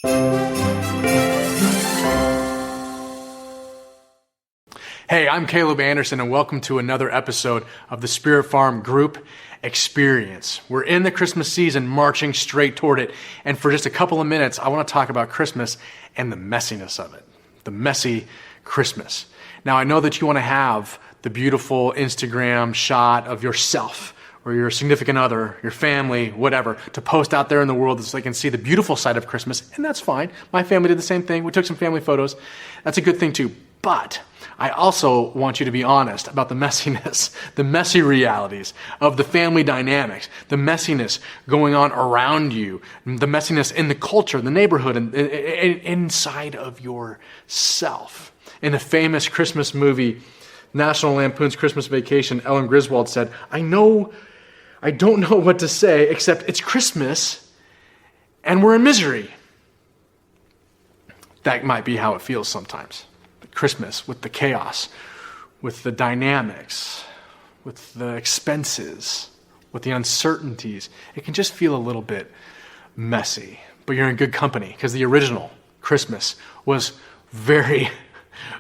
Hey, I'm Caleb Anderson, and welcome to another episode of the Spirit Farm Group Experience. We're in the Christmas season, marching straight toward it, and for just a couple of minutes, I want to talk about Christmas and the messiness of it, the messy Christmas. Now, I know that you want to have the beautiful Instagram shot of yourself or your significant other, your family, whatever, to post out there in the world so they can see the beautiful side of Christmas, and that's fine. My family did the same thing. We took some family photos. That's a good thing too. But I also want you to be honest about the messiness, the messy realities of the family dynamics, the messiness going on around you, the messiness in the culture, the neighborhood, and inside of yourself. In the famous Christmas movie, National Lampoon's Christmas Vacation, Ellen Griswold said, I don't know what to say except it's Christmas and we're in misery. That might be how it feels sometimes. Christmas, with the chaos, with the dynamics, with the expenses, with the uncertainties. It can just feel a little bit messy, but you're in good company because the original Christmas was very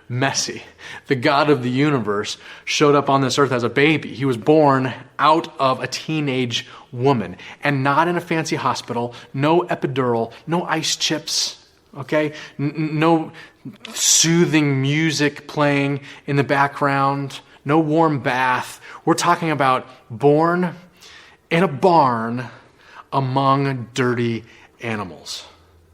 messy. The God of the universe showed up on this earth as a baby. He was born out of a teenage woman and not in a fancy hospital, no epidural, no ice chips, okay? No soothing music playing in the background, no warm bath. We're talking about born in a barn among dirty animals.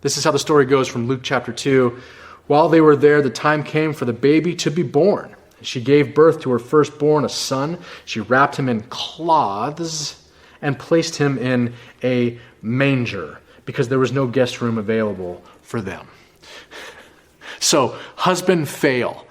This is how the story goes from Luke chapter 2. While they were there, the time came for the baby to be born. She gave birth to her firstborn, a son. She wrapped him in cloths and placed him in a manger because there was no guest room available for them. So, husband fail.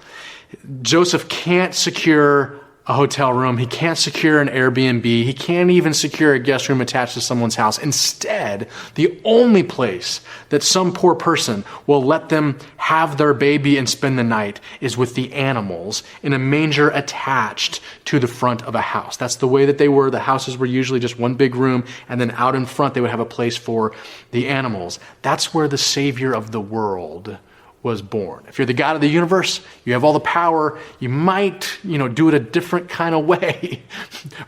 Joseph can't secure a hotel room. He can't secure an Airbnb. He can't even secure a guest room attached to someone's house. Instead, the only place that some poor person will let them have their baby and spend the night is with the animals in a manger attached to the front of a house. That's the way that they were. The houses were usually just one big room, and then out in front they would have a place for the animals. That's where the Savior of the world was born. If you're the God of the universe, you have all the power, you might, do it a different kind of way.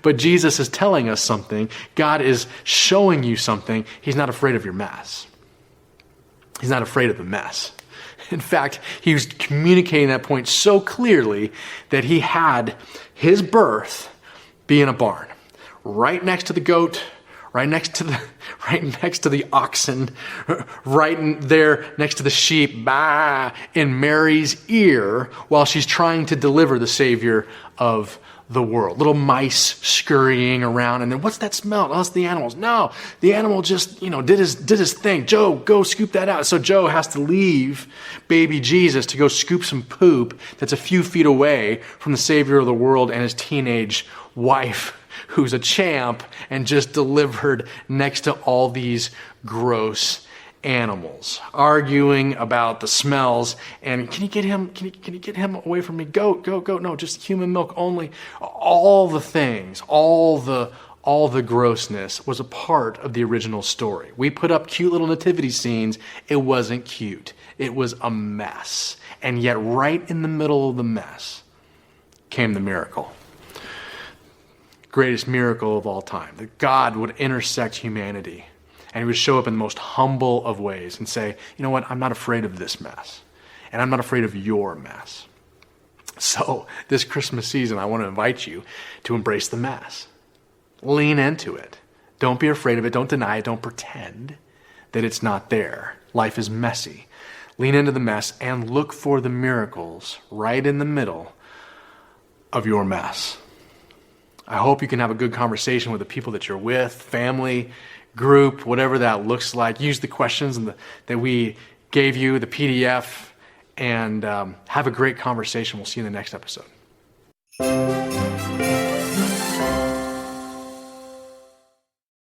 But Jesus is telling us something. God is showing you something. He's not afraid of your mess. He's not afraid of the mess. In fact, he was communicating that point so clearly that he had his birth be in a barn, right next to the goat, right next to the oxen, right there next to the sheep, in Mary's ear while she's trying to deliver the Savior of the world. Little mice scurrying around, and then what's that smell? Oh, it's the animals. No, the animal just, did his thing. Joe, go scoop that out. So Joe has to leave baby Jesus to go scoop some poop that's a few feet away from the Savior of the world and his teenage wife, who's a champ and just delivered next to all these gross animals, arguing about the smells. And can you get him away from me? Go. No, just human milk only. All the things, all the grossness was a part of the original story. We put up cute little nativity scenes. It wasn't cute. It was a mess. And yet right in the middle of the mess came the miracle. Greatest miracle of all time, that God would intersect humanity and he would show up in the most humble of ways and say, you know what, I'm not afraid of this mess and I'm not afraid of your mess. So this Christmas season, I want to invite you to embrace the mess. Lean into it. Don't be afraid of it. Don't deny it. Don't pretend that it's not there. Life is messy. Lean into the mess and look for the miracles right in the middle of your mess. I hope you can have a good conversation with the people that you're with, family, group, whatever that looks like. Use the questions that we gave you, the PDF, and have a great conversation. We'll see you in the next episode.